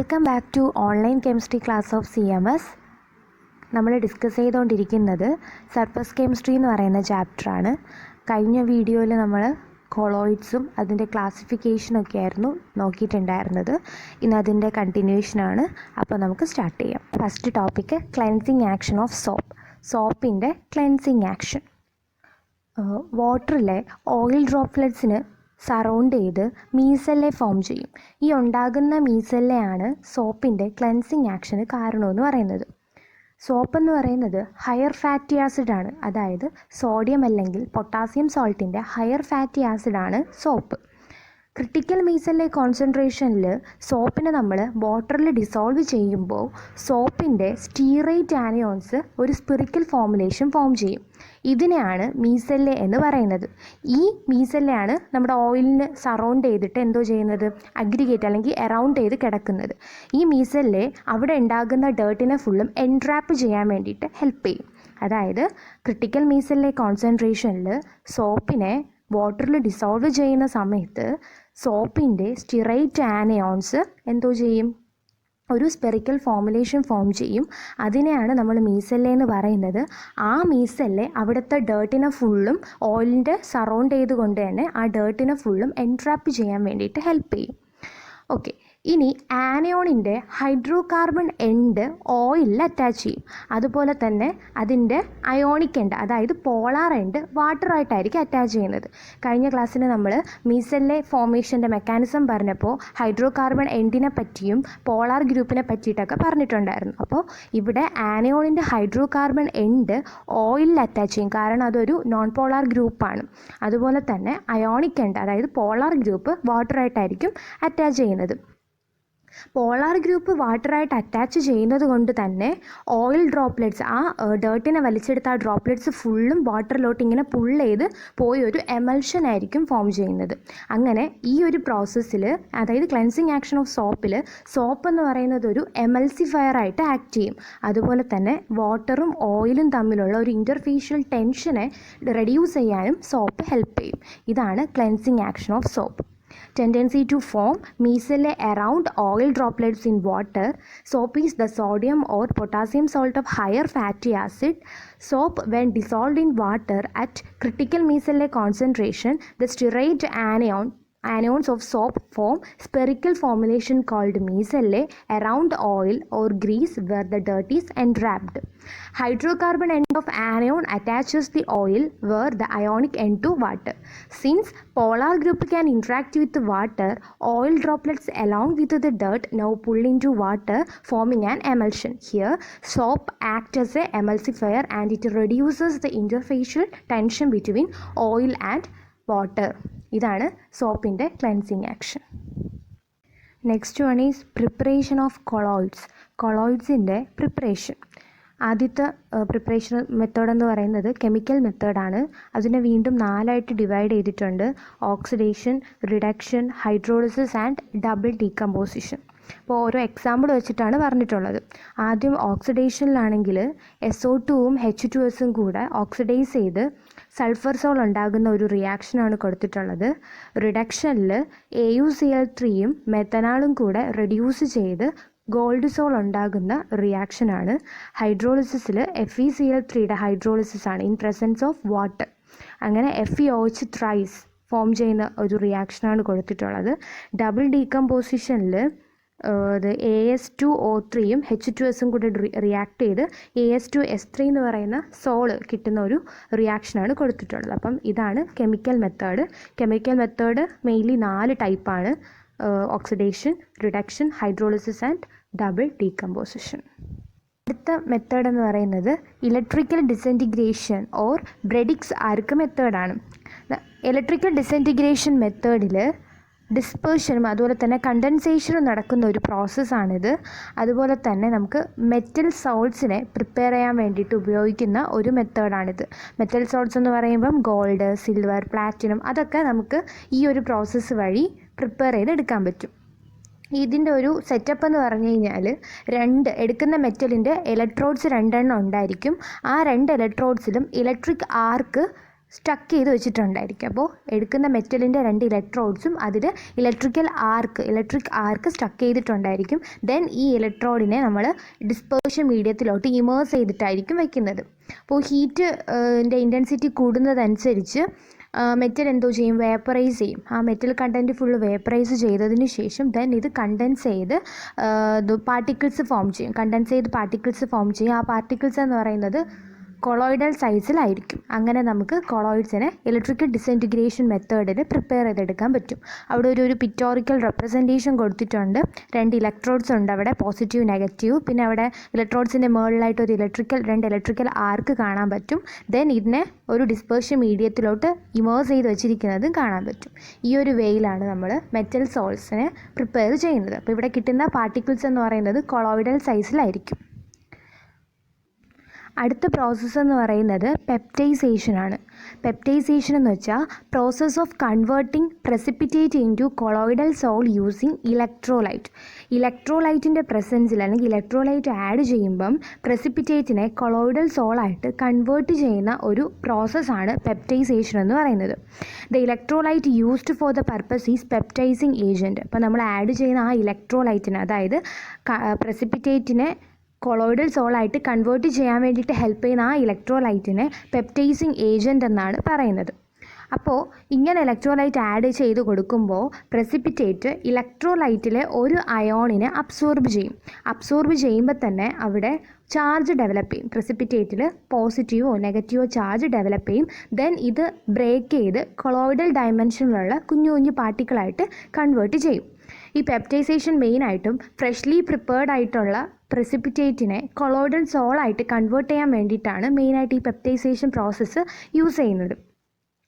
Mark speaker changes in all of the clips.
Speaker 1: Welcome back to online chemistry class of CMS. നമ്മൾ discuss ചെയ്തുകൊണ്ടിരിക്കുന്നത് surface chemistry എന്ന് പറയുന്ന ചാപ്റ്ററാണ്. കഴിഞ്ഞ വീഡിയോയിൽ നമ്മൾ കൊളോയിഡ്സും അതിൻ്റെ ക്ലാസിഫിക്കേഷനൊക്കെ ആയിരുന്നു നോക്കിയിട്ടുണ്ടായിരുന്നത്. ഇന്ന് അതിൻ്റെ കണ്ടിന്യൂഷനാണ്. അപ്പോൾ നമുക്ക് സ്റ്റാർട്ട് ചെയ്യാം. First topic cleansing action of സോപ്പിൻ്റെ ക്ലെൻസിങ് ആക്ഷൻ. വാട്ടറിലെ ഓയിൽ ഡ്രോപ്ലെറ്റ്സിന് സറൗണ്ട് ചെയ്ത് മീസെല്ലെ ഫോം ചെയ്യും. ഈ ഉണ്ടാകുന്ന മീസെല്ലയാണ് സോപ്പിൻ്റെ ക്ലെൻസിങ് ആക്ഷന് കാരണമെന്ന് പറയുന്നത്. സോപ്പ് എന്ന് പറയുന്നത് ഹയർ ഫാറ്റി ആസിഡാണ്, അതായത് സോഡിയം അല്ലെങ്കിൽ പൊട്ടാസ്യം സോൾട്ടിൻ്റെ ഹയർ ഫാറ്റി ആസിഡാണ് സോപ്പ്. ക്രിട്ടിക്കൽ മീസെല്ലെ കോൺസെൻട്രേഷനിൽ സോപ്പിനെ നമ്മൾ വാട്ടറിൽ ഡിസോൾവ് ചെയ്യുമ്പോൾ സോപ്പിൻ്റെ സ്റ്റീറേറ്റ് ആനിയോൺസ് ഒരു സ്പിറിക്കൽ ഫോമുലേഷൻ ഫോം ചെയ്യും. ഇതിനെയാണ് മീസെല്ലെ എന്ന് പറയുന്നത്. ഈ മീസെല്ലയാണ് നമ്മുടെ ഓയിലിന് സറൗണ്ട് ചെയ്തിട്ട് എന്തോ ചെയ്യുന്നത്, അഗ്രിഗേറ്റ് അല്ലെങ്കിൽ അറൗണ്ട് ചെയ്ത് കിടക്കുന്നത്. ഈ മീസെല്ലെ അവിടെ ഉണ്ടാകുന്ന ഡേർട്ടിനെ ഫുള്ളും എൻട്രാപ്പ് ചെയ്യാൻ വേണ്ടിയിട്ട് ഹെൽപ്പ് ചെയ്യും. അതായത് ക്രിട്ടിക്കൽ മീസെല്ലെ കോൺസെൻട്രേഷനിൽ സോപ്പിനെ വാട്ടറിൽ ഡിസോൾവ് ചെയ്യുന്ന സമയത്ത് സോപ്പിൻ്റെ സ്റ്റിറേറ്റ് ആനയോൺസ് എന്തോ ചെയ്യും, ഒരു സ്പെറിക്കൽ ഫോമുലേഷൻ ഫോം ചെയ്യും. അതിനെയാണ് നമ്മൾ മീസെല്ലെ എന്ന് പറയുന്നത്. ആ മീസെല്ലെ അവിടുത്തെ ഡേർട്ടിനെ ഫുള്ളും ഓയിലിൻ്റെ സറൗണ്ട് ചെയ്തുകൊണ്ട് തന്നെ ആ ഡേർട്ടിനെ ഫുള്ളും എൻട്രാപ്പ് ചെയ്യാൻ വേണ്ടിയിട്ട് ഹെൽപ്പ് ചെയ്യും. ഓക്കെ, ഇനി ആനയോണിൻ്റെ ഹൈഡ്രോ കാർബൺ എൻഡ് ഓയിലിൽ അറ്റാച്ച് ചെയ്യും. അതുപോലെ തന്നെ അതിൻ്റെ അയോണിക് എൻഡ്, അതായത് പോളാർ എൻഡ് വാട്ടറായിട്ടായിരിക്കും അറ്റാച്ച് ചെയ്യുന്നത്. കഴിഞ്ഞ ക്ലാസ്സിൽ നമ്മൾ മീസെല്ലെ ഫോർമേഷൻ്റെ മെക്കാനിസം പറഞ്ഞപ്പോൾ ഹൈഡ്രോ കാർബൺ എൻഡിനെ പറ്റിയും പോളാർ ഗ്രൂപ്പിനെ പറ്റിയിട്ടൊക്കെ പറഞ്ഞിട്ടുണ്ടായിരുന്നു. അപ്പോൾ ഇവിടെ ആനയോണിൻ്റെ ഹൈഡ്രോ കാർബൺ എൻഡ് ഓയിലിൽ അറ്റാച്ച് ചെയ്യും, കാരണം അതൊരു നോൺ പോളാർ ഗ്രൂപ്പാണ്. അതുപോലെ തന്നെ അയോണിക് എൻഡ്, അതായത് പോളാർ ഗ്രൂപ്പ് വാട്ടറായിട്ടായിരിക്കും അറ്റാച്ച് ചെയ്യുന്നത്. പോളാർ ഗ്രൂപ്പ് വാട്ടറായിട്ട് അറ്റാച്ച് ചെയ്യുന്നത് കൊണ്ട് തന്നെ ഓയിൽ ഡ്രോപ്ലെറ്റ്സ്, ആ ഡേർട്ടിനെ വലിച്ചെടുത്ത ആ ഡ്രോപ്ലെറ്റ്സ് ഫുള്ളും വാട്ടറിലോട്ട് ഇങ്ങനെ പുൾ ചെയ്ത് പോയി ഒരു എമൽഷൻ ആയിരിക്കും ഫോം ചെയ്യുന്നത്. അങ്ങനെ ഈ ഒരു പ്രോസസ്സിൽ, അതായത് ക്ലെൻസിങ് ആക്ഷൻ ഓഫ് സോപ്പ് എന്ന് പറയുന്നത് ഒരു എമൽസിഫയർ ആയിട്ട് ആക്ട് ചെയ്യും. അതുപോലെ തന്നെ വാട്ടറും ഓയിലും തമ്മിലുള്ള ഒരു ഇൻ്റർഫേഷ്യൽ ടെൻഷനെ റെഡ്യൂസ് ചെയ്യാനും സോപ്പ് ഹെൽപ്പ് ചെയ്യും. ഇതാണ് cleansing action of soap. Tendency to form micelle around oil droplets in water. Soap is the sodium or potassium salt of higher fatty acid. Soap, when dissolved in water at critical micelle concentration, the stearate anions of soap form spherical formulation called micelle around oil or grease where the dirt is enwrapped. Hydrocarbon end of anion attaches the oil where the ionic end to water. Since polar group can interact with water, oil droplets along with the dirt now pull into water, forming an emulsion. Here, soap acts as a emulsifier and it reduces the interfacial tension between oil and water. ഇതാണ് സോപ്പിൻ്റെ cleansing action. Next one is preparation of കൊളോയിഡ്സിൻ്റെ preparation. ആദ്യത്തെ preparation method എന്ന് പറയുന്നത് chemical മെത്തേഡാണ്. അതിനെ വീണ്ടും 4ആയിട്ട് ഡിവൈഡ് ചെയ്തിട്ടുണ്ട്: oxidation, reduction, hydrolysis and double decomposition. അപ്പോൾ ഓരോ എക്സാമ്പിൾ വെച്ചിട്ടാണ് പറഞ്ഞിട്ടുള്ളത്. ആദ്യം ഓക്സിഡേഷനിലാണെങ്കിൽ SO2ഉം H2S കൂടെ ഓക്സിഡൈസ് ചെയ്ത് സൾഫർ സോൾ ഉണ്ടാകുന്ന ഒരു റിയാക്ഷനാണ് കൊടുത്തിട്ടുള്ളത്. റിഡക്ഷനിൽ AuCl3യും മെത്തനാളും കൂടെ റെഡ്യൂസ് ചെയ്ത് ഗോൾഡ് സോൾ ഉണ്ടാകുന്ന റിയാക്ഷനാണ്. ഹൈഡ്രോളിസിസിൽ FeCl3യുടെ ഹൈഡ്രോളിസിസ് ആണ് ഇൻ പ്രസൻസ് ഓഫ് വാട്ടർ. അങ്ങനെ FeOH ത്രൈസ് ഫോം ചെയ്യുന്ന ഒരു റിയാക്ഷനാണ് കൊടുത്തിട്ടുള്ളത്. ഡബിൾ ഡീകമ്പോസിഷനിൽ AS2O3യും H2Sഉം കൂടി റിയാക്ട് ചെയ്ത് AS2S3 എന്ന് പറയുന്ന സോള് കിട്ടുന്ന ഒരു റിയാക്ഷനാണ് കൊടുത്തിട്ടുള്ളത്. അപ്പം ഇതാണ് chemical method. Chemical method mainly 4 ടൈപ്പാണ്: oxidation, reduction, hydrolysis and double decomposition. അടുത്ത മെത്തേഡ് എന്ന് പറയുന്നത് ഇലക്ട്രിക്കൽ ഡിസൻറ്റിഗ്രേഷൻ ഓർ ബ്രെഡിക്സ് ആർക്ക് മെത്തേഡാണ്. ഇലക്ട്രിക്കൽ ഡിസൻറ്റിഗ്രേഷൻ മെത്തേഡിൽ ഡിസ്പേർഷനും അതുപോലെ തന്നെ കണ്ടൻസേഷനും നടക്കുന്ന ഒരു പ്രോസസ്സാണിത്. അതുപോലെ തന്നെ നമുക്ക് മെറ്റൽ സോൾട്സിനെ പ്രിപ്പയർ ചെയ്യാൻ വേണ്ടിയിട്ട് ഉപയോഗിക്കുന്ന ഒരു മെത്തേഡാണിത്. മെറ്റൽ സോൾട്സ് എന്ന് പറയുമ്പം ഗോൾഡ്, സിൽവർ, പ്ലാറ്റിനം, അതൊക്കെ നമുക്ക് ഈ ഒരു പ്രോസസ്സ് വഴി പ്രിപ്പയർ ചെയ്തെടുക്കാൻ പറ്റും. ഇതിൻ്റെ ഒരു സെറ്റപ്പ് എന്ന് പറഞ്ഞു കഴിഞ്ഞാൽ എടുക്കുന്ന മെറ്റലിൻ്റെ ഇലക്ട്രോഡ്സ് 2 ഉണ്ടായിരിക്കും. ആ 2 ഇലക്ട്രോഡ്സിലും ഇലക്ട്രിക് ആർക്ക് സ്റ്റക്ക് ചെയ്ത് വെച്ചിട്ടുണ്ടായിരിക്കും. അപ്പോൾ എടുക്കുന്ന മെറ്റലിൻ്റെ 2 ഇലക്ട്രോഡ്സും അതിൽ ഇലക്ട്രിക് ആർക്ക് സ്റ്റക്ക് ചെയ്തിട്ടുണ്ടായിരിക്കും. ദെൻ ഈ ഇലക്ട്രോഡിനെ നമ്മൾ ഡിസ്പേർഷൻ മീഡിയത്തിലോട്ട് ഇമേഴ്സ് ചെയ്തിട്ടായിരിക്കും വയ്ക്കുന്നത്. അപ്പോൾ ഹീറ്റിൻ്റെ ഇൻറ്റൻസിറ്റി കൂടുന്നതനുസരിച്ച് മെറ്റൽ എന്തോ ചെയ്യും, വേപ്പറൈസ് ചെയ്യും. ആ മെറ്റൽ കണ്ടൻറ്റ് ഫുള്ള് വേപ്പറൈസ് ചെയ്തതിന് ശേഷം ദെൻ ഇത് കണ്ടൻസ് ചെയ്ത് പാർട്ടിക്കിൾസ് ഫോം ചെയ്യും. ആ പാർട്ടിക്കിൾസ് എന്ന് പറയുന്നത് കൊളോയിഡൽ സൈസിലായിരിക്കും. അങ്ങനെ നമുക്ക് കൊളോയിഡ്സിനെ ഇലക്ട്രിക്കൽ ഡിസൻറ്റിഗ്രേഷൻ മെത്തേഡിൽ പ്രിപ്പയർ ചെയ്തെടുക്കാൻ പറ്റും. അവിടെ ഒരു പിക്ടോറിക്കൽ റെപ്രസെൻറ്റേഷൻ കൊടുത്തിട്ടുണ്ട്. 2 ഇലക്ട്രോഡ്സ് ഉണ്ട് അവിടെ, പോസിറ്റീവ് നെഗറ്റീവ്. പിന്നെ അവിടെ ഇലക്ട്രോഡ്സിൻ്റെ മുകളിലായിട്ട് 2 ഇലക്ട്രിക്കൽ ആർക്ക് കാണാൻ പറ്റും. ദെൻ ഇതിനെ ഒരു ഡിസ്പേർഷൻ മീഡിയത്തിലോട്ട് ഇമേഴ്സ് ചെയ്ത് വെച്ചിരിക്കുന്നതും കാണാൻ പറ്റും. ഈ ഒരു വേയിലാണ് നമ്മൾ മെറ്റൽ സോൾട്സിനെ പ്രിപ്പയർ ചെയ്യുന്നത്. അപ്പോൾ ഇവിടെ കിട്ടുന്ന പാർട്ടിക്കിൾസ് എന്ന് പറയുന്നത് കൊളോയിഡൽ സൈസിലായിരിക്കും. അടുത്ത പ്രോസസ്സ് എന്ന് പറയുന്നത് പെപ്റ്റൈസേഷനാണ്. പെപ്റ്റൈസേഷൻ എന്ന് വെച്ചാൽ process of converting precipitate into colloidal sol using ഇലക്ട്രോലൈറ്റിൻ്റെ പ്രസൻസിൽ അല്ലെങ്കിൽ ഇലക്ട്രോലൈറ്റ് ആഡ് ചെയ്യുമ്പം പ്രസിപ്പിറ്റേറ്റിനെ കൊളോയിഡൽ സോളായിട്ട് കൺവേർട്ട് ചെയ്യുന്ന ഒരു പ്രോസസ്സാണ് പെപ്റ്റൈസേഷൻ എന്ന് പറയുന്നത്. The electrolyte used for the purpose is peptizing agent. അപ്പോൾ നമ്മൾ ആഡ് ചെയ്യുന്ന ആ ഇലക്ട്രോലൈറ്റിനെ, അതായത് പ്രസിപ്പിറ്റേറ്റിനെ കൊളോയിഡൽ സോളായിട്ട് കൺവേർട്ട് ചെയ്യാൻ വേണ്ടിയിട്ട് ഹെൽപ്പ് ചെയ്യുന്ന ആ ഇലക്ട്രോലൈറ്റിനെ പെപ്റ്റൈസിങ് ഏജൻറ്റ് എന്നാണ് പറയുന്നത്. അപ്പോൾ ഇങ്ങനെ ഇലക്ട്രോലൈറ്റ് ആഡ് ചെയ്ത് കൊടുക്കുമ്പോൾ പ്രസിപ്പിറ്റേറ്റ് ഇലക്ട്രോലൈറ്റിലെ ഒരു അയോണിനെ അബ്സോർബ് ചെയ്യുമ്പോൾ തന്നെ അവിടെ ചാർജ് ഡെവലപ്പ് ചെയ്യും. പ്രസിപ്പിറ്റേറ്റിൽ പോസിറ്റീവോ നെഗറ്റീവോ ചാർജ് ഡെവലപ്പ് ചെയ്യും. ദെൻ ഇത് ബ്രേക്ക് ചെയ്ത് കൊളോയിഡൽ ഡയമെൻഷനിലുള്ള കുഞ്ഞു പാർട്ടിക്കിളായിട്ട് കൺവേർട്ട് ചെയ്യും. ഈ പെപ്റ്റൈസേഷൻ മെയിനായിട്ടും ഫ്രഷ്ലി പ്രിപ്പേർഡ് ആയിട്ടുള്ള പ്രസിപ്പിറ്റേറ്റിനെ കൊളോയിഡൽ സോളായിട്ട് കൺവേർട്ട് ചെയ്യാൻ വേണ്ടിയിട്ടാണ് മെയിനായിട്ട് ഈ പെപ്റ്റൈസേഷൻ പ്രോസസ്സ് യൂസ് ചെയ്യുന്നത്.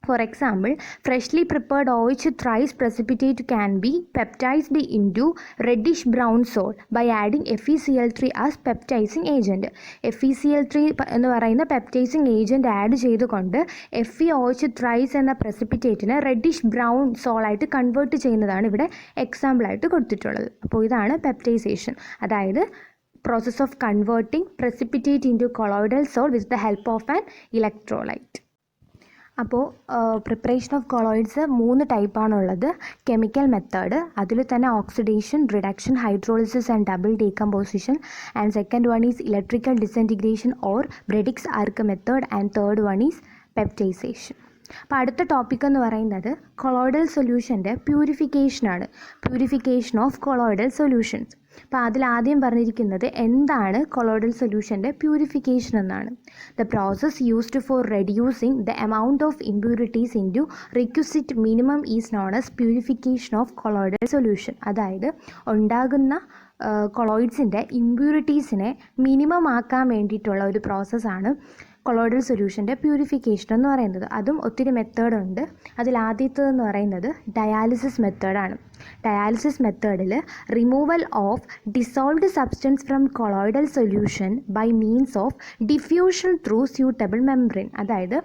Speaker 1: For example, freshly prepared OH thrice precipitate can be peptized into reddish brown salt by adding FeCl3 as peptizing agent. FeCl3 എന്ന് പറയുന്ന പെപ്റ്റൈസിങ് ഏജൻറ്റ് ആഡ് ചെയ്തുകൊണ്ട് FeOH thrice എന്ന പ്രസിപ്പിറ്റേറ്റിനെ reddish brown സോളായിട്ട് convert ചെയ്യുന്നതാണ് ഇവിടെ എക്സാമ്പിളായിട്ട് കൊടുത്തിട്ടുള്ളത്. അപ്പോൾ ഇതാണ് പെപ്റ്റൈസേഷൻ, അതായത് process of converting precipitate into colloidal salt with the help of an electrolyte. അപ്പോൾ പ്രിപ്പറേഷൻ ഓഫ് കൊളോയിഡ്സ് 3 ടൈപ്പാണുള്ളത്. കെമിക്കൽ മെത്തേഡ്, അതിൽ തന്നെ oxidation, reduction, hydrolysis and double decomposition. And second one is electrical disintegration or Bredig's arc method. And third one is peptization. അപ്പോൾ അടുത്ത topic എന്ന് പറയുന്നത് colloidal സൊല്യൂഷൻ്റെ പ്യൂരിഫിക്കേഷനാണ്. Purification of colloidal solutions. അപ്പോൾ അതിലാദ്യം പറഞ്ഞിരിക്കുന്നത് എന്താണ് കൊളോയിഡൽ സൊല്യൂഷൻ്റെ പ്യൂരിഫിക്കേഷൻ എന്നാണ്. The process used for reducing the amount of impurities in to requisite minimum is known as purification of colloidal solution. അതായത് ഉണ്ടാകുന്ന കൊളോയിഡ്സിൻ്റെ ഇമ്പ്യൂരിറ്റീസിനെ മിനിമം ആക്കാൻ വേണ്ടിയിട്ടുള്ള ഒരു പ്രോസസ്സാണ് കൊളോയിഡൽ സൊല്യൂഷൻ്റെ പ്യൂരിഫിക്കേഷൻ എന്ന് പറയുന്നത്. അതും ഒത്തിരി മെത്തേഡുണ്ട്. അതിലാദ്യത്തേതെന്ന് പറയുന്നത് ഡയാലിസിസ് മെത്തേഡാണ്. ഡയാലിസിസ് മെത്തേഡിൽ removal of dissolved substance from colloidal solution by means of diffusion through suitable membrane. അതായത്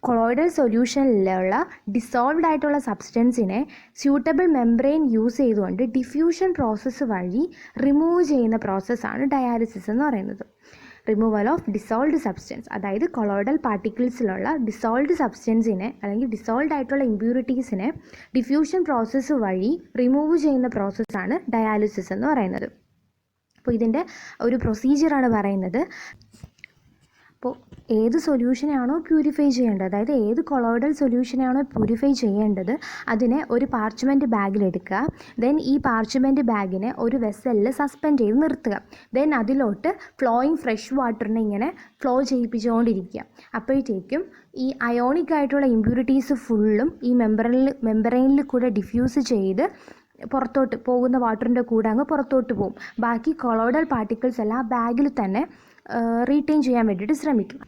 Speaker 1: കൊളോയിഡൽ സൊല്യൂഷനിലുള്ള ഡിസോൾവ്ഡ് ആയിട്ടുള്ള സബ്സ്റ്റൻസിനെ സ്യൂട്ടബിൾ മെംബ്രെയിൻ യൂസ് ചെയ്തുകൊണ്ട് ഡിഫ്യൂഷൻ പ്രോസസ്സ് വഴി റിമൂവ് ചെയ്യുന്ന പ്രോസസ്സാണ് ഡയാലിസിസ് എന്ന് പറയുന്നത്. റിമൂവൽ ഓഫ് ഡിസോൾവ്ഡ് സബ്സ്റ്റൻസ്, അതായത് കൊളോയിഡൽ പാർട്ടിക്കിൾസിലുള്ള ഡിസോൾവ്ഡ് സബ്സ്റ്റൻസിനെ അല്ലെങ്കിൽ ഡിസോൾവ്ഡ് ആയിട്ടുള്ള ഇമ്പ്യൂരിറ്റീസിനെ ഡിഫ്യൂഷൻ പ്രോസസ്സ് വഴി റിമൂവ് ചെയ്യുന്ന പ്രോസസ്സാണ് ഡയാലിസിസ് എന്ന് പറയുന്നത്. അപ്പോൾ ഇതിൻ്റെ ഒരു പ്രൊസീജിയറാണ് പറയുന്നത്. അപ്പോൾ ഏത് സൊല്യൂഷനാണോ പ്യൂരിഫൈ ചെയ്യേണ്ടത്, അതായത് ഏത് കൊളോയിഡൽ സൊല്യൂഷനാണോ പ്യൂരിഫൈ ചെയ്യേണ്ടത് അതിനെ ഒരു പാർച്ച്മെൻറ്റ് ബാഗിലെടുക്കുക. ദെൻ ഈ പാർച്ച്മെൻറ്റ് ബാഗിനെ ഒരു വെസലിൽ സസ്പെൻഡ് ചെയ്ത് നിർത്തുക. ദെൻ അതിലോട്ട് ഫ്ലോയിങ് ഫ്രഷ് വാട്ടറിനെ ഇങ്ങനെ ഫ്ലോ ചെയ്യിപ്പിച്ചുകൊണ്ടിരിക്കുക. അപ്പോഴത്തേക്കും ഈ അയോണിക് ആയിട്ടുള്ള ഇമ്പ്യൂരിറ്റീസ് ഫുള്ളും ഈ മെമ്പറൈനിൽ കൂടെ ഡിഫ്യൂസ് ചെയ്ത് പുറത്തോട്ട് പോകുന്ന വാട്ടറിൻ്റെ കൂടെ അങ്ങ് പുറത്തോട്ട് പോകും. ബാക്കി കൊളോയിഡൽ പാർട്ടിക്കിൾസ് എല്ലാം ആ ബാഗിൽ തന്നെ റീറ്റെയിൻ ചെയ്യാൻ വേണ്ടിയിട്ട് ശ്രമിക്കും.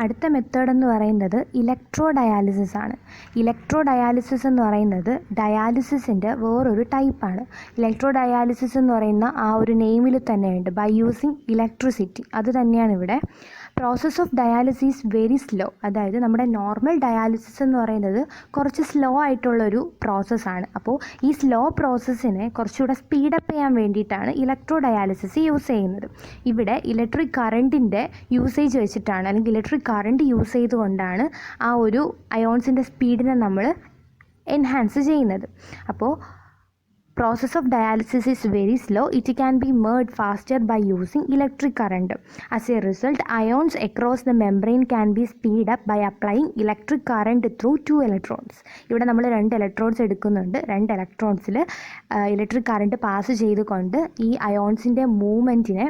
Speaker 1: അടുത്ത മെത്തേഡ് എന്ന് പറയുന്നത് ഇലക്ട്രോ ഡയാലിസിസ് ആണ്. ഇലക്ട്രോ ഡയാലിസിസ് എന്ന് പറയുന്നത് ഡയാലിസിസിൻ്റെ വേറൊരു ടൈപ്പാണ്. ഇലക്ട്രോ ഡയാലിസിസ് എന്ന് പറയുന്ന ആ ഒരു നെയിമിൽ തന്നെയുണ്ട് ബൈ യൂസിങ് ഇലക്ട്രിസിറ്റി, അത് തന്നെയാണ് ഇവിടെ. Process of dialysis very slow. അതായത് നമ്മുടെ നോർമൽ ഡയാലിസിസ് എന്ന് പറയുന്നത് കുറച്ച് സ്ലോ ആയിട്ടുള്ളൊരു പ്രോസസ്സാണ്. അപ്പോൾ ഈ സ്ലോ പ്രോസസ്സിനെ കുറച്ചുകൂടെ സ്പീഡപ്പ് ചെയ്യാൻ വേണ്ടിയിട്ടാണ് ഇലക്ട്രോ ഡയാലിസിസ് യൂസ് ചെയ്യുന്നത്. ഇവിടെ ഇലക്ട്രിക് കറണ്ടിൻ്റെ യൂസേജ് വെച്ചിട്ടാണ്, അല്ലെങ്കിൽ ഇലക്ട്രിക് കറണ്ട് യൂസ് ചെയ്തുകൊണ്ടാണ് ആ ഒരു അയോൺസിൻ്റെ സ്പീഡിനെ നമ്മൾ എൻഹാൻസ് ചെയ്യുന്നത്. അപ്പോൾ process of dialysis is very slow. It can be made faster by using electric current. As a result, ions across the membrane can be speed up by applying electric current through 2 electrodes. ഇവിടെ നമ്മൾ 2 electrodes എടുക്കുന്നുണ്ട്. 2 ഇലക്ട്രോഡ്സിൽ electric current pass ചെയ്തുകൊണ്ട് ഈ അയോൺസിൻ്റെ മൂവ്മെൻറ്റിനെ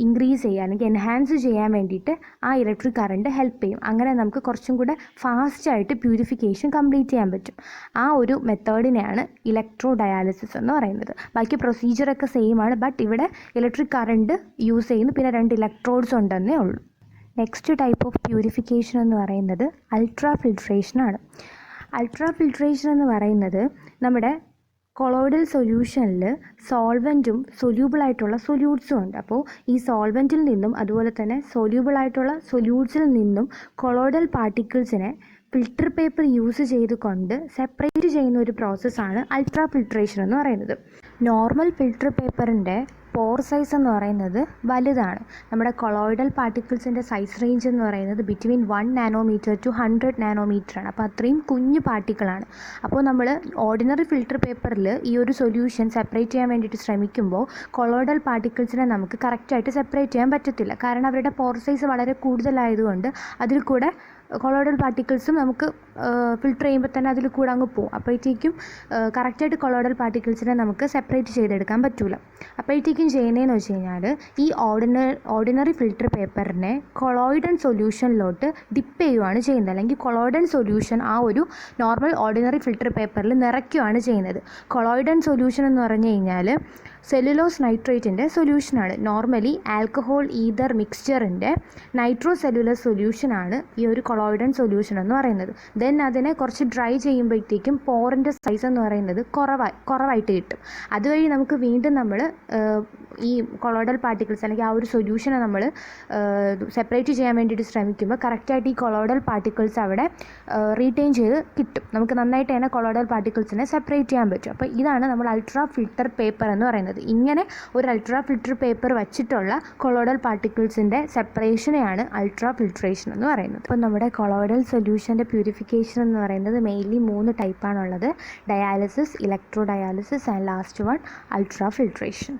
Speaker 1: increase ചെയ്യുക അല്ലെങ്കിൽ enhance ചെയ്യാൻ വേണ്ടിയിട്ട് ആ ഇലക്ട്രിക് കറണ്ട് ഹെൽപ്പ് ചെയ്യും. അങ്ങനെ നമുക്ക് കുറച്ചും കൂടെ ഫാസ്റ്റായിട്ട് പ്യൂരിഫിക്കേഷൻ കംപ്ലീറ്റ് ചെയ്യാൻ പറ്റും. ആ ഒരു മെത്തേഡിനെയാണ് ഇലക്ട്രോ ഡയാലിസിസ് എന്ന് പറയുന്നത്. ബാക്കി പ്രൊസീജിയറൊക്കെ സെയിം ആണ്, ബട്ട് ഇവിടെ ഇലക്ട്രിക് കറണ്ട് യൂസ് ചെയ്യുന്നു, പിന്നെ 2 ഇലക്ട്രോഡ്സ് ഉണ്ടെന്നേ ഉള്ളൂ. നെക്സ്റ്റ് ടൈപ്പ് ഓഫ് പ്യൂരിഫിക്കേഷൻ എന്ന് പറയുന്നത് അൾട്രാ ഫിൽട്രേഷനാണ്. അൾട്രാ ഫിൽട്രേഷൻ എന്ന് പറയുന്നത് നമ്മുടെ കൊളോയിഡൽ സൊല്യൂഷനിൽ സോൾവെൻറ്റും സൊല്യൂബിളായിട്ടുള്ള സൊല്യൂട്ട്സും ഉണ്ട്. അപ്പോൾ ഈ സോൾവെൻറ്റിൽ നിന്നും അതുപോലെ തന്നെ സൊല്യൂബിളായിട്ടുള്ള സൊല്യൂട്ട്സിൽ നിന്നും കൊളോയിഡൽ പാർട്ടിക്കിൾസിനെ ഫിൽട്ടർ പേപ്പർ യൂസ് ചെയ്തുകൊണ്ട് സെപ്പറേറ്റ് ചെയ്യുന്ന ഒരു പ്രോസസ്സാണ് അൾട്രാ ഫിൽട്രേഷൻ എന്ന് പറയുന്നത്. നോർമൽ ഫിൽട്ടർ പേപ്പറിൻ്റെ പോർ സൈസ് എന്ന് പറയുന്നത് വലുതാണ്. നമ്മുടെ കൊളോയിഡൽ പാർട്ടിക്കിൾസിൻ്റെ സൈസ് റേഞ്ച് എന്ന് പറയുന്നത് ബിറ്റ്വീൻ 1 നാനോമീറ്റർ ടു 100 നാനോമീറ്ററാണ്. അപ്പോൾ അത്രയും കുഞ്ഞു പാർട്ടിക്കിളാണ്. അപ്പോൾ നമ്മൾ ഓർഡിനറി ഫിൽട്ടർ പേപ്പറിൽ ഈ ഒരു സൊല്യൂഷൻ സെപ്പറേറ്റ് ചെയ്യാൻ വേണ്ടിയിട്ട് ശ്രമിക്കുമ്പോൾ കൊളോയിഡൽ പാർട്ടിക്കിൾസിനെ നമുക്ക് കറക്റ്റായിട്ട് സെപ്പറേറ്റ് ചെയ്യാൻ പറ്റത്തില്ല. കാരണം അവരുടെ പോർ സൈസ് വളരെ കൂടുതലായതുകൊണ്ട് അതിൽ കൂടെ കൊളോയിഡൽ പാർട്ടിക്കിൾസും നമുക്ക് ഫിൽട്ടർ ചെയ്യുമ്പോൾ തന്നെ അതിൽ കൂടെ അങ്ങ് പോകും. അപ്പോഴത്തേക്കും കറക്റ്റായിട്ട് കൊളോയിഡൽ പാർട്ടിക്കിൾസിനെ നമുക്ക് സെപ്പറേറ്റ് ചെയ്തെടുക്കാൻ പറ്റില്ല. അപ്പോഴത്തേക്കും ചെയ്യുന്നതെന്ന് വെച്ച് കഴിഞ്ഞാൽ ഈ ഓർഡിനറി ഫിൽട്ടർ പേപ്പറിനെ കൊളോയിഡൻ സൊല്യൂഷനിലോട്ട് ഡിപ്പ് ചെയ്യുകയാണ് ചെയ്യുന്നത്, അല്ലെങ്കിൽ കൊളോയിഡൻ സൊല്യൂഷൻ ആ ഒരു നോർമൽ ഓർഡിനറി ഫിൽട്ടർ പേപ്പറിൽ നിറയ്ക്കുകയാണ് ചെയ്യുന്നത്. കൊളോയിഡൻ സൊല്യൂഷൻ എന്ന് പറഞ്ഞു കഴിഞ്ഞാൽ സെല്ലുലോസ് നൈട്രേറ്റിൻ്റെ സൊല്യൂഷനാണ്. നോർമലി ആൽക്കഹോൾ ഈതർ മിക്സ്ചറിൻ്റെ നൈട്രോ സെല്ലുലസ് സൊല്യൂഷനാണ് ഈ ഒരു കൊളോയിഡൻ സൊല്യൂഷൻ എന്ന് പറയുന്നത്. ദെൻ അതിനെ കുറച്ച് ഡ്രൈ ചെയ്യുമ്പോഴത്തേക്കും പോറിൻ്റെ സൈസ് എന്ന് പറയുന്നത് കുറവായിട്ട് കിട്ടും. അതുവഴി നമുക്ക് വീണ്ടും നമ്മൾ ഈ കൊളോയിഡൽ പാർട്ടിക്കിൾസ് അല്ലെങ്കിൽ ആ ഒരു സൊല്യൂഷനെ നമ്മൾ സെപ്പറേറ്റ് ചെയ്യാൻ വേണ്ടിയിട്ട് ശ്രമിക്കുമ്പോൾ കറക്റ്റായിട്ട് ഈ കൊളോയിഡൽ പാർട്ടിക്കിൾസ് അവിടെ റീറ്റെയിൻ ചെയ്ത് കിട്ടും. നമുക്ക് നന്നായിട്ട് തന്നെ കൊളോയിഡൽ പാർട്ടിക്കിൾസിനെ സെപ്പറേറ്റ് ചെയ്യാൻ പറ്റും. അപ്പോൾ ഇതാണ് നമ്മൾ അൾട്രാ ഫിൽട്ടർ പേപ്പർ എന്ന് പറയുന്നത്. ഇങ്ങനെ ഒരു അൾട്രാ ഫിൽട്ടർ പേപ്പർ വച്ചിട്ടുള്ള കൊളോയിഡൽ പാർട്ടിക്കിൾസിൻ്റെ സെപ്പറേഷനെയാണ് അൾട്രാ ഫിൽട്രേഷൻ എന്ന് പറയുന്നത്. അപ്പോൾ നമ്മുടെ കൊളോയിഡൽ സൊല്യൂഷൻ്റെ പ്യൂരിഫിക്കേഷൻ എന്ന് പറയുന്നത് മെയിൻലി 3 ടൈപ്പാണുള്ളത്: dialysis, electro dialysis and last one ultra filtration.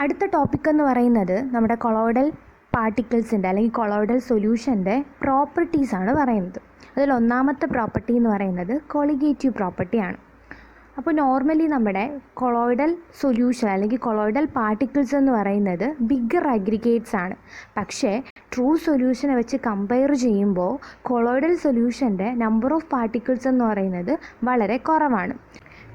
Speaker 1: അടുത്ത ടോപ്പിക് എന്ന് പറയുന്നത് നമ്മുടെ കൊളോയിഡൽ പാർട്ടിക്കിൾസിൻ്റെ അല്ലെങ്കിൽ കൊളോയിഡൽ സൊല്യൂഷൻ്റെ പ്രോപ്പർട്ടീസാണ് പറയുന്നത്. അതിൽ ഒന്നാമത്തെ പ്രോപ്പർട്ടി എന്ന് പറയുന്നത് കൊളിഗേറ്റീവ് പ്രോപ്പർട്ടിയാണ്. അപ്പോൾ നോർമലി നമ്മുടെ കൊളോയിഡൽ സൊല്യൂഷൻ അല്ലെങ്കിൽ കൊളോയിഡൽ പാർട്ടിക്കിൾസ് എന്ന് പറയുന്നത് ബിഗ്ഗർ അഗ്രിഗേറ്റ്സ് ആണ്. പക്ഷേ ട്രൂ സൊല്യൂഷനെ വെച്ച് കമ്പയർ ചെയ്യുമ്പോൾ കൊളോയിഡൽ സൊല്യൂഷൻ്റെ നമ്പർ ഓഫ് പാർട്ടിക്കിൾസ് എന്ന് പറയുന്നത് വളരെ കുറവാണ്.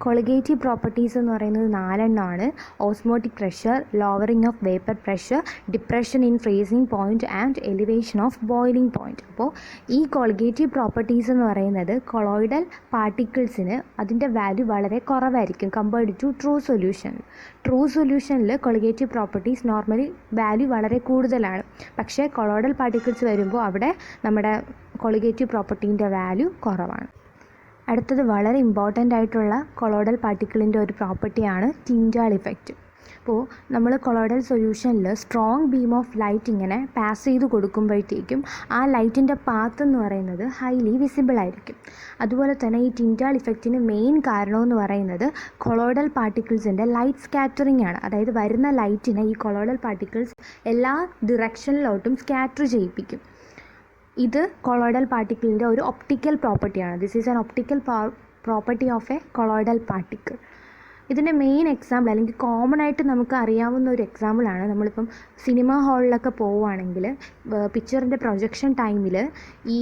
Speaker 1: കൊളിഗേറ്റീവ് പ്രോപ്പർട്ടീസ് എന്ന് പറയുന്നത് 4 എണ്ണമാണ്: osmotic pressure, lowering of vapour pressure, depression in freezing point and elevation of boiling point. അപ്പോൾ ഈ കൊളിഗേറ്റീവ് പ്രോപ്പർട്ടീസ് എന്ന് പറയുന്നത് കൊളോയിഡൽ പാർട്ടിക്കിൾസിന് അതിൻ്റെ വാല്യൂ വളരെ കുറവായിരിക്കും compared to true solution. True സൊല്യൂഷനിൽ കൊളിഗേറ്റീവ് പ്രോപ്പർട്ടീസ് നോർമലി വാല്യൂ വളരെ കൂടുതലാണ്. പക്ഷേ കൊളോയിഡൽ പാർട്ടിക്കിൾസ് വരുമ്പോൾ അവിടെ നമ്മുടെ കൊളിഗേറ്റീവ് പ്രോപ്പർട്ടീൻ്റെ വാല്യൂ കുറവാണ്. അടുത്തത് വളരെ ഇമ്പോർട്ടൻ്റ് ആയിട്ടുള്ള കൊളോയിഡൽ പാർട്ടിക്കിളിൻ്റെ ഒരു പ്രോപ്പർട്ടിയാണ് ടിൻഡാൽ ഇഫക്റ്റ്. അപ്പോൾ നമ്മൾ കൊളോയിഡൽ സൊല്യൂഷനിൽ സ്ട്രോങ് ബീം ഓഫ് ലൈറ്റ് ഇങ്ങനെ പാസ് ചെയ്ത് കൊടുക്കുമ്പോഴത്തേക്കും ആ ലൈറ്റിൻ്റെ പാത്ത് എന്ന് പറയുന്നത് ഹൈലി വിസിബിൾ ആയിരിക്കും. അതുപോലെ തന്നെ ഈ ടിൻഡാൽ ഇഫക്റ്റിന് മെയിൻ കാരണമെന്ന് പറയുന്നത് കൊളോയിഡൽ പാർട്ടിക്കിൾസിൻ്റെ ലൈറ്റ് സ്കാറ്ററിംഗ് ആണ്. അതായത് വരുന്ന ലൈറ്റിനെ ഈ കൊളോയിഡൽ പാർട്ടിക്കിൾസ് എല്ലാ ഡിറക്ഷനിലോട്ടും സ്കാറ്റർ ചെയ്യിപ്പിക്കും. ഇത് കൊളോയിഡൽ പാർട്ടിക്കിളിൻ്റെ ഒരു ഒപ്റ്റിക്കൽ പ്രോപ്പർട്ടിയാണ്. This is an optical property of A colloidal particle. ഇതിൻ്റെ മെയിൻ എക്സാമ്പിൾ അല്ലെങ്കിൽ കോമൺ ആയിട്ട് നമുക്ക് അറിയാവുന്ന ഒരു എക്സാമ്പിളാണ്, നമ്മളിപ്പം സിനിമ ഹാളിലൊക്കെ പോവുകയാണെങ്കിൽ പിക്ചറിൻ്റെ പ്രൊജക്ഷൻ ടൈമിൽ ഈ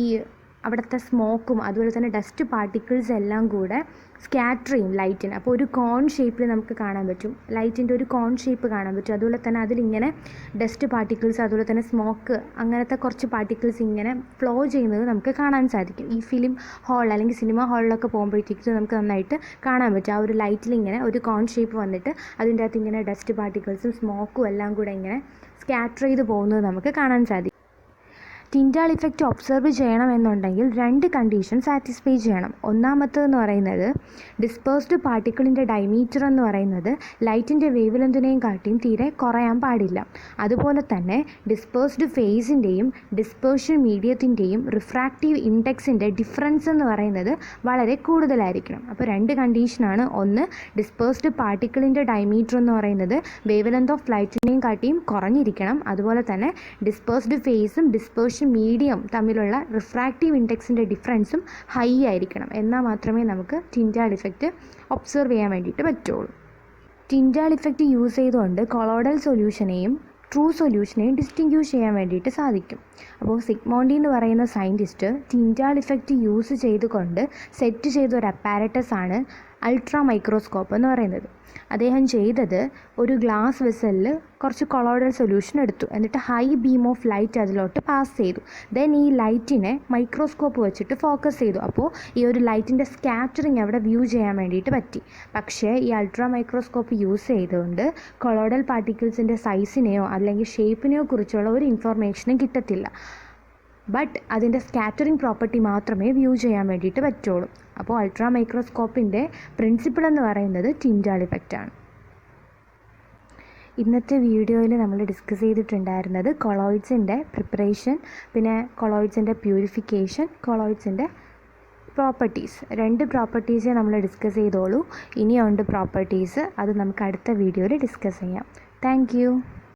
Speaker 1: അവിടുത്തെ സ്മോക്കും അതുപോലെ തന്നെ ഡസ്റ്റ് പാർട്ടിക്കിൾസ് എല്ലാം കൂടെ സ്കാറ്റർ ചെയ്യും ലൈറ്റിന്. അപ്പോൾ ഒരു കോൺ ഷേപ്പിൽ നമുക്ക് കാണാൻ പറ്റും, ലൈറ്റിൻ്റെ ഒരു കോൺ ഷേപ്പ് കാണാൻ പറ്റും. അതുപോലെ തന്നെ അതിലിങ്ങനെ ഡസ്റ്റ് പാർട്ടിക്കിൾസ് അതുപോലെ തന്നെ സ്മോക്ക് അങ്ങനത്തെ കുറച്ച് പാർട്ടിക്കിൾസ് ഇങ്ങനെ ഫ്ലോ ചെയ്യുന്നത് നമുക്ക് കാണാൻ സാധിക്കും. ഈ ഫിലിം ഹാൾ അല്ലെങ്കിൽ സിനിമ ഹാളിലൊക്കെ പോകുമ്പോഴത്തേക്കും നമുക്ക് നന്നായിട്ട് കാണാൻ പറ്റും. ആ ഒരു ലൈറ്റിൽ ഇങ്ങനെ ഒരു കോൺ ഷേപ്പ് വന്നിട്ട് അതിൻ്റെ അകത്ത് ഇങ്ങനെ ഡസ്റ്റ് പാർട്ടിക്കിൾസും സ്മോക്കും എല്ലാം കൂടെ ഇങ്ങനെ സ്കാറ്റർ ചെയ്ത് പോകുന്നത് നമുക്ക് കാണാൻ സാധിക്കും. ടിൻഡാൽ ഇഫക്റ്റ് ഒബ്സർവ് ചെയ്യണമെന്നുണ്ടെങ്കിൽ 2 കണ്ടീഷൻ സാറ്റിസ്ഫൈ ചെയ്യണം. ഒന്നാമത്തേതെന്ന് പറയുന്നത് ഡിസ്പേഴ്സ്ഡ് പാർട്ടിക്കിളിൻ്റെ ഡയമീറ്റർ എന്ന് പറയുന്നത് ലൈറ്റിൻ്റെ വേവ് ലെങ്തിനെയും കാട്ടിയും തീരെ കുറയാൻ പാടില്ല. അതുപോലെ തന്നെ ഡിസ്പേഴ്സ്ഡ് ഫേസിൻ്റെയും ഡിസ്പേർഷൻ മീഡിയത്തിൻ്റെയും റിഫ്രാക്റ്റീവ് ഇൻഡെക്സിൻ്റെ ഡിഫറൻസ് എന്ന് പറയുന്നത് വളരെ കൂടുതലായിരിക്കണം. അപ്പോൾ 2 കണ്ടീഷനാണ്. ഒന്ന്, ഡിസ്പേഴ്സ്ഡ് പാർട്ടിക്കിളിൻ്റെ ഡയമീറ്റർ എന്ന് പറയുന്നത് വേവ് ലെങ്ത് ഓഫ് ലൈറ്റിനെയും കാട്ടിയും കുറഞ്ഞിരിക്കണം. അതുപോലെ തന്നെ ഡിസ്പേഴ്സ്ഡ് ഫേസും ഡിസ്പേർഷൻ മീഡിയം തമ്മിലുള്ള റിഫ്രാക്റ്റീവ് ഇൻഡെക്സിൻ്റെ ഡിഫറൻസും ഹൈ ആയിരിക്കണം. എന്നാൽ മാത്രമേ നമുക്ക് ടിൻഡാൽ ഇഫക്റ്റ് ഒബ്സർവ് ചെയ്യാൻ വേണ്ടിയിട്ട് പറ്റുള്ളൂ. ടിൻഡാൽ ഇഫക്റ്റ് യൂസ് ചെയ്തുകൊണ്ട് കൊളോയ്ഡൽ സൊല്യൂഷനെയും ട്രൂ സൊല്യൂഷനെയും ഡിസ്റ്റിങ്ക്യൂഷ് ചെയ്യാൻ വേണ്ടിയിട്ട് സാധിക്കും. അപ്പോൾ സിഗ്മോണ്ടി എന്ന് പറയുന്ന സയൻറ്റിസ്റ്റ് ടിൻഡാൽ ഇഫക്റ്റ് യൂസ് ചെയ്തുകൊണ്ട് സെറ്റ് ചെയ്ത ഒരു അപ്പാരറ്റസ് ആണ് അൾട്രാ മൈക്രോസ്കോപ്പ് എന്ന് പറയുന്നത്. അദ്ദേഹം ചെയ്തത് ഒരു ഗ്ലാസ് വെസലിൽ കുറച്ച് കൊളോയ്ഡൽ സൊല്യൂഷൻ എടുത്തു, എന്നിട്ട് ഹൈ ബീം ഓഫ് ലൈറ്റ് അതിലോട്ട് പാസ് ചെയ്തു. ദെൻ ഈ ലൈറ്റിനെ മൈക്രോസ്കോപ്പ് വെച്ചിട്ട് ഫോക്കസ് ചെയ്തു. അപ്പോൾ ഈ ഒരു ലൈറ്റിൻ്റെ സ്കാറ്ററിങ് അവിടെ വ്യൂ ചെയ്യാൻ വേണ്ടിയിട്ട് പറ്റി. പക്ഷേ ഈ അൾട്രാ മൈക്രോസ്കോപ്പ് യൂസ് ചെയ്തുകൊണ്ട് കൊളോയ്ഡൽ പാർട്ടിക്കിൾസിൻ്റെ സൈസിനെയോ അല്ലെങ്കിൽ ഷേപ്പിനെയോ കുറിച്ചുള്ള ഒരു ഇൻഫർമേഷനും കിട്ടത്തില്ല. ബട്ട് അതിൻ്റെ സ്കാറ്ററിങ് പ്രോപ്പർട്ടി മാത്രമേ വ്യൂ ചെയ്യാൻ വേണ്ടിയിട്ട് പറ്റുള്ളൂ. അപ്പോൾ അൾട്രാ മൈക്രോസ്കോപ്പിൻ്റെ പ്രിൻസിപ്പിൾ എന്ന് പറയുന്നത് ടിൻഡാൽ ഇഫക്റ്റാണ്. ഇന്നത്തെ വീഡിയോയിൽ നമ്മൾ ഡിസ്കസ് ചെയ്തിട്ടുണ്ടായിരുന്നത് കൊളോയിഡ്സിൻ്റെ പ്രിപ്പറേഷൻ, പിന്നെ കൊളോയിഡ്സിൻ്റെ പ്യൂരിഫിക്കേഷൻ, കൊളോയിഡ്സിൻ്റെ പ്രോപ്പർട്ടീസ്. 2 പ്രോപ്പർട്ടീസേ നമ്മൾ ഡിസ്കസ് ചെയ്തോളൂ. ഇനിയുണ്ട് പ്രോപ്പർട്ടീസ്, അത് നമുക്ക് അടുത്ത വീഡിയോയിൽ ഡിസ്കസ് ചെയ്യാം. താങ്ക്